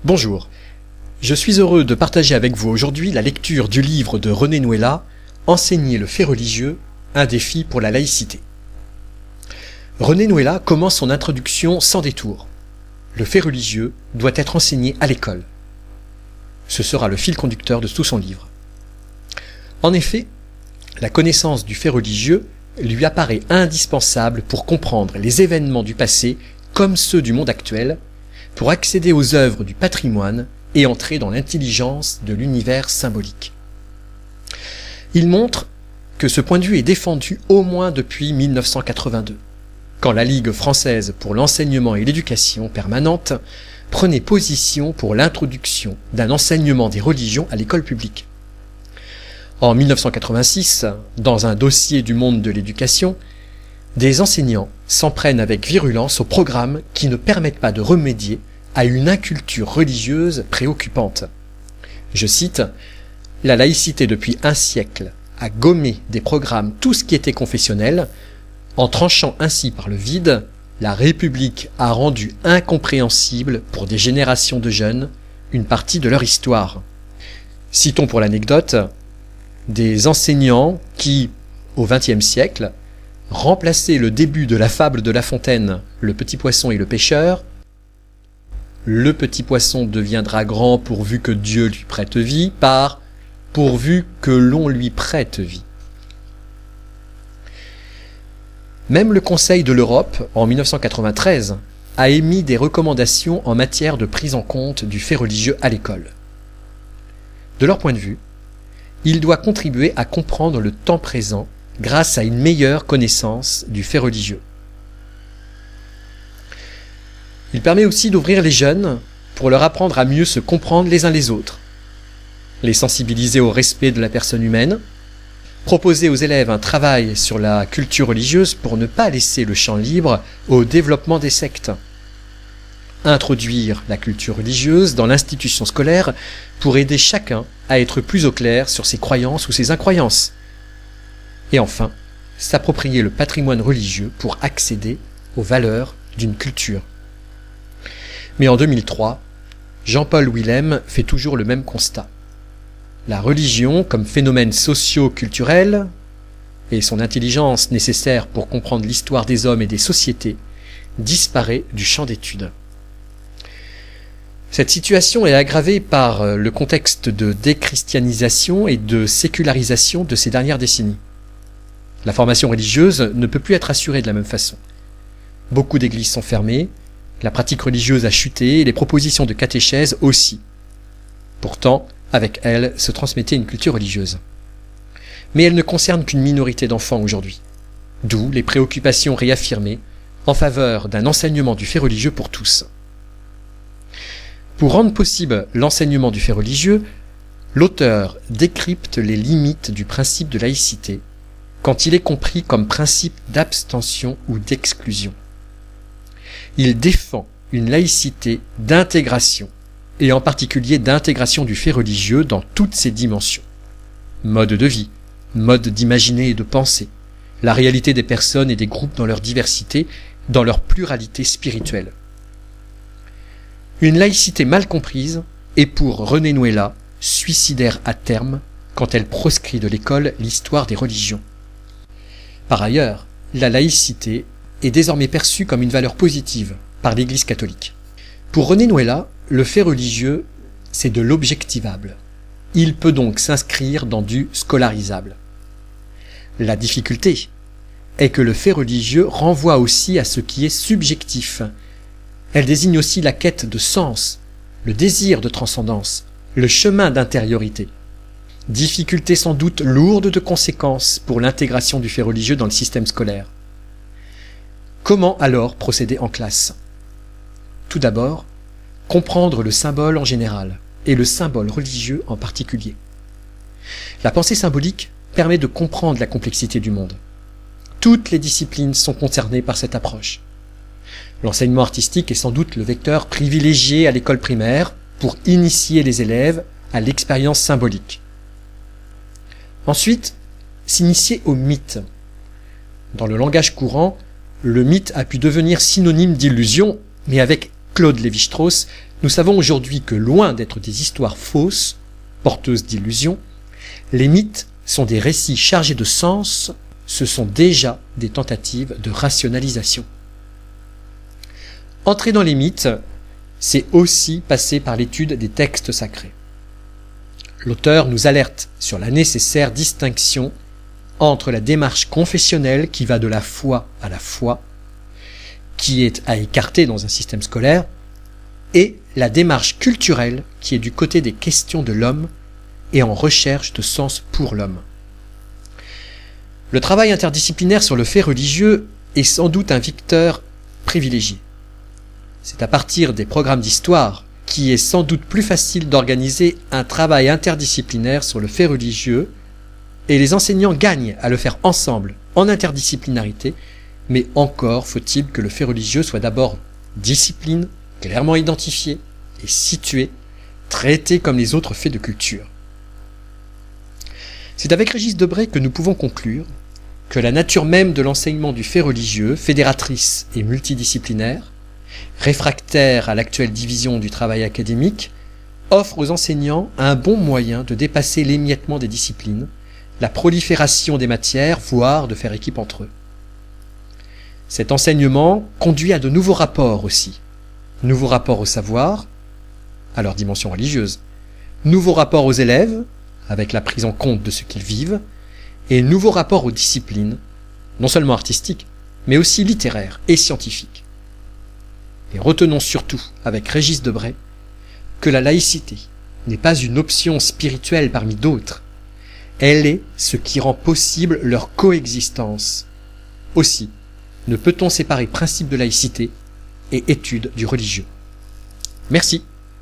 Bonjour, je suis heureux de partager avec vous aujourd'hui la lecture du livre de René Nouéla, Enseigner le fait religieux, un défi pour la laïcité. René Nouéla commence son introduction sans détour. Le fait religieux doit être enseigné à l'école. Ce sera le fil conducteur de tout son livre. En effet, la connaissance du fait religieux lui apparaît indispensable pour comprendre les événements du passé comme ceux du monde actuel, pour accéder aux œuvres du patrimoine et entrer dans l'intelligence de l'univers symbolique. Il montre que ce point de vue est défendu au moins depuis 1982, quand la Ligue française pour l'enseignement et l'éducation permanente prenait position pour l'introduction d'un enseignement des religions à l'école publique. En 1986, dans un dossier du monde de l'éducation, des enseignants s'en prennent avec virulence aux programmes qui ne permettent pas de remédier à une inculture religieuse préoccupante. Je cite, « La laïcité depuis un siècle a gommé des programmes tout ce qui était confessionnel. En tranchant ainsi par le vide, la République a rendu incompréhensible pour des générations de jeunes une partie de leur histoire. » Citons pour l'anecdote des enseignants qui, au XXe siècle, remplaçaient le début de la fable de La Fontaine, le petit poisson et le pêcheur, le petit poisson deviendra grand pourvu que Dieu lui prête vie, par pourvu que l'on lui prête vie. Même le Conseil de l'Europe, en 1993, a émis des recommandations en matière de prise en compte du fait religieux à l'école. De leur point de vue, il doit contribuer à comprendre le temps présent grâce à une meilleure connaissance du fait religieux. Il permet aussi d'ouvrir les jeunes pour leur apprendre à mieux se comprendre les uns les autres, les sensibiliser au respect de la personne humaine, proposer aux élèves un travail sur la culture religieuse pour ne pas laisser le champ libre au développement des sectes, introduire la culture religieuse dans l'institution scolaire pour aider chacun à être plus au clair sur ses croyances ou ses incroyances, et enfin, s'approprier le patrimoine religieux pour accéder aux valeurs d'une culture. Mais en 2003, Jean-Paul Willem fait toujours le même constat. La religion, comme phénomène socio-culturel, et son intelligence nécessaire pour comprendre l'histoire des hommes et des sociétés, disparaît du champ d'étude. Cette situation est aggravée par le contexte de déchristianisation et de sécularisation de ces dernières décennies. La formation religieuse ne peut plus être assurée de la même façon. Beaucoup d'églises sont fermées, la pratique religieuse a chuté et les propositions de catéchèse aussi. Pourtant, avec elles se transmettait une culture religieuse. Mais elle ne concerne qu'une minorité d'enfants aujourd'hui. D'où les préoccupations réaffirmées en faveur d'un enseignement du fait religieux pour tous. Pour rendre possible l'enseignement du fait religieux, l'auteur décrypte les limites du principe de laïcité quand il est compris comme principe d'abstention ou d'exclusion. Il défend une laïcité d'intégration, et en particulier d'intégration du fait religieux dans toutes ses dimensions. Mode de vie, mode d'imaginer et de penser, la réalité des personnes et des groupes dans leur diversité, dans leur pluralité spirituelle. Une laïcité mal comprise est pour René Nouéla suicidaire à terme quand elle proscrit de l'école l'histoire des religions. Par ailleurs, la laïcité est désormais perçue comme une valeur positive par l'Église catholique. Pour René Nouéla, le fait religieux, c'est de l'objectivable. Il peut donc s'inscrire dans du scolarisable. La difficulté est que le fait religieux renvoie aussi à ce qui est subjectif. Elle désigne aussi la quête de sens, le désir de transcendance, le chemin d'intériorité. Difficulté sans doute lourde de conséquences pour l'intégration du fait religieux dans le système scolaire. Comment alors procéder en classe ? Tout d'abord, comprendre le symbole en général et le symbole religieux en particulier. La pensée symbolique permet de comprendre la complexité du monde. Toutes les disciplines sont concernées par cette approche. L'enseignement artistique est sans doute le vecteur privilégié à l'école primaire pour initier les élèves à l'expérience symbolique. Ensuite, s'initier au mythe. Dans le langage courant, le mythe a pu devenir synonyme d'illusion, mais avec Claude Lévi-Strauss, Nous savons aujourd'hui que loin d'être des histoires fausses, porteuses d'illusions, les mythes sont des récits chargés de sens, ce sont déjà des tentatives de rationalisation. Entrer dans les mythes, c'est aussi passer par l'étude des textes sacrés. L'auteur nous alerte sur la nécessaire distinction entre la démarche confessionnelle qui va de la foi à la foi, qui est à écarter dans un système scolaire, et la démarche culturelle qui est du côté des questions de l'homme et en recherche de sens pour l'homme. Le travail interdisciplinaire sur le fait religieux est sans doute un vecteur privilégié. C'est à partir des programmes d'histoire qu'il est sans doute plus facile d'organiser un travail interdisciplinaire sur le fait religieux, et les enseignants gagnent à le faire ensemble, en interdisciplinarité, mais encore faut-il que le fait religieux soit d'abord discipline, clairement identifiée et située, traitée comme les autres faits de culture. C'est avec Régis Debray que nous pouvons conclure que la nature même de l'enseignement du fait religieux, fédératrice et multidisciplinaire, réfractaire à l'actuelle division du travail académique, offre aux enseignants un bon moyen de dépasser l'émiettement des disciplines, la prolifération des matières, voire de faire équipe entre eux. Cet enseignement conduit à de nouveaux rapports aussi. Nouveaux rapports au savoir, à leur dimension religieuse, nouveaux rapports aux élèves, avec la prise en compte de ce qu'ils vivent, et nouveaux rapports aux disciplines, non seulement artistiques, mais aussi littéraires et scientifiques. Et retenons surtout, avec Régis Debray, que la laïcité n'est pas une option spirituelle parmi d'autres. Elle est ce qui rend possible leur coexistence. Aussi, ne peut-on séparer principe de laïcité et étude du religieux. Merci.